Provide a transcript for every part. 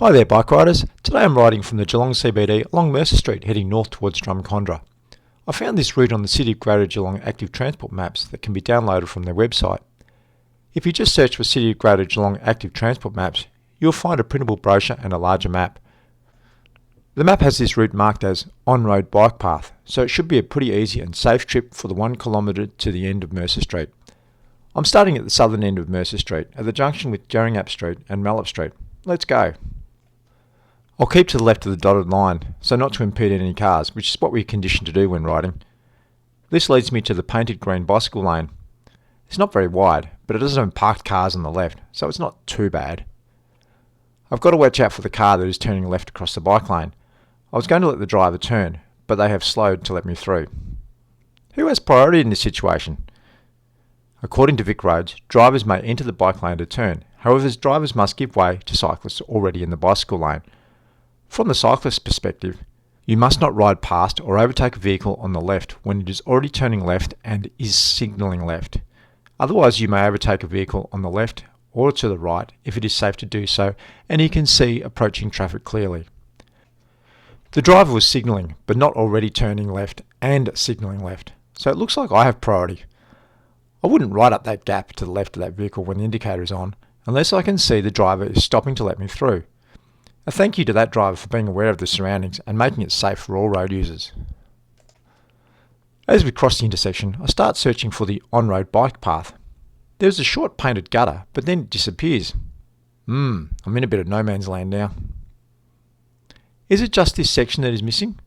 Hi there bike riders, today I'm riding from the Geelong CBD along Mercer Street heading north towards Drumcondra. I found this route on the City of Greater Geelong active transport maps that can be downloaded from their website. If you just search for City of Greater Geelong active transport maps, you'll find a printable brochure and a larger map. The map has this route marked as on-road bike path, so it should be a pretty easy and safe trip for the 1 kilometre to the end of Mercer Street. I'm starting at the southern end of Mercer Street, at the junction with Gerringap Street and Mallup Street. Let's go. I'll keep to the left of the dotted line, so not to impede any cars, which is what we're conditioned to do when riding. This leads me to the painted green bicycle lane. It's not very wide, but it doesn't have parked cars on the left, so it's not too bad. I've got to watch out for the car that is turning left across the bike lane. I was going to let the driver turn, but they have slowed to let me through. Who has priority in this situation? According to Vic Roads, drivers may enter the bike lane to turn. However, drivers must give way to cyclists already in the bicycle lane. From the cyclist's perspective, you must not ride past or overtake a vehicle on the left when it is already turning left and is signalling left. Otherwise, you may overtake a vehicle on the left or to the right if it is safe to do so and you can see approaching traffic clearly. The driver was signalling but not already turning left and signalling left, so it looks like I have priority. I wouldn't ride up that gap to the left of that vehicle when the indicator is on unless I can see the driver is stopping to let me through. A thank you to that driver for being aware of the surroundings and making it safe for all road users. As we cross the intersection, I start searching for the on-road bike path. There's a short painted gutter, but then it disappears. I'm in a bit of no man's land now. Is it just this section that is missing?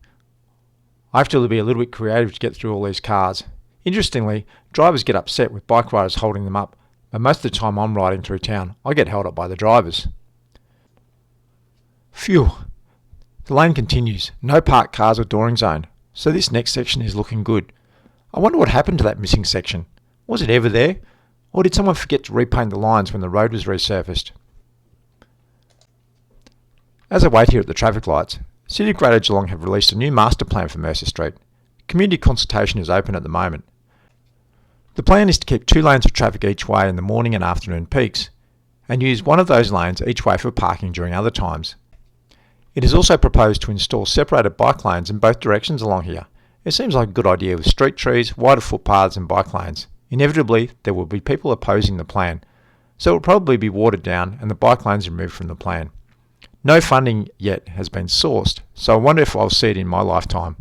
I have to be a little bit creative to get through all these cars. Interestingly, drivers get upset with bike riders holding them up, but most of the time I'm riding through town, I get held up by the drivers. Phew. The lane continues, no parked cars or dooring zone, so this next section is looking good. I wonder what happened to that missing section. Was it ever there? Or did someone forget to repaint the lines when the road was resurfaced? As I wait here at the traffic lights, City of Greater Geelong have released a new master plan for Mercer Street. Community consultation is open at the moment. The plan is to keep 2 lanes of traffic each way in the morning and afternoon peaks, and use one of those lanes each way for parking during other times. It is also proposed to install separated bike lanes in both directions along here. It seems like a good idea with street trees, wider footpaths and bike lanes. Inevitably, there will be people opposing the plan, so it will probably be watered down and the bike lanes removed from the plan. No funding yet has been sourced, so I wonder if I'll see it in my lifetime.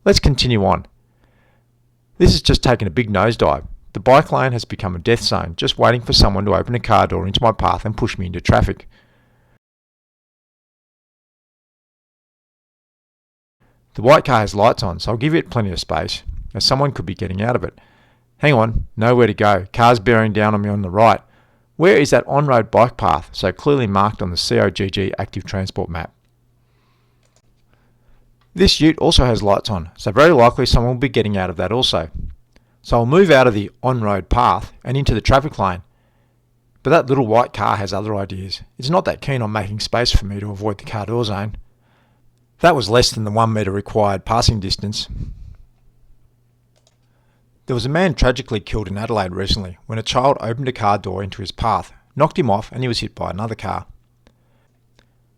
Let's continue on. This has just taken a big nosedive. The bike lane has become a death zone, just waiting for someone to open a car door into my path and push me into traffic. The white car has lights on, so I'll give it plenty of space, as someone could be getting out of it. Hang on, nowhere to go. Cars bearing down on me on the right. Where is that on-road bike path, so clearly marked on the COGG active transport map? This ute also has lights on, so very likely someone will be getting out of that also. So I'll move out of the on-road path and into the traffic lane. But that little white car has other ideas. It's not that keen on making space for me to avoid the car door zone. That was less than the 1 metre required passing distance. There was a man tragically killed in Adelaide recently when a child opened a car door into his path, knocked him off and he was hit by another car.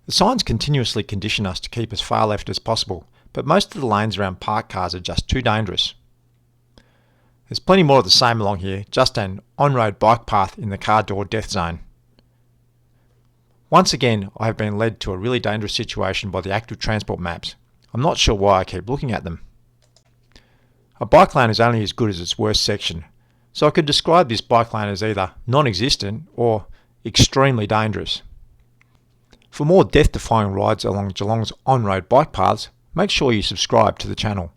The signs continuously condition us to keep as far left as possible, but most of the lanes around parked cars are just too dangerous. There's plenty more of the same along here, just an on-road bike path in the car door death zone. Once again, I have been led to a really dangerous situation by the active transport maps. I'm not sure why I keep looking at them. A bike lane is only as good as its worst section, so I could describe this bike lane as either non-existent or extremely dangerous. For more death-defying rides along Geelong's on-road bike paths, make sure you subscribe to the channel.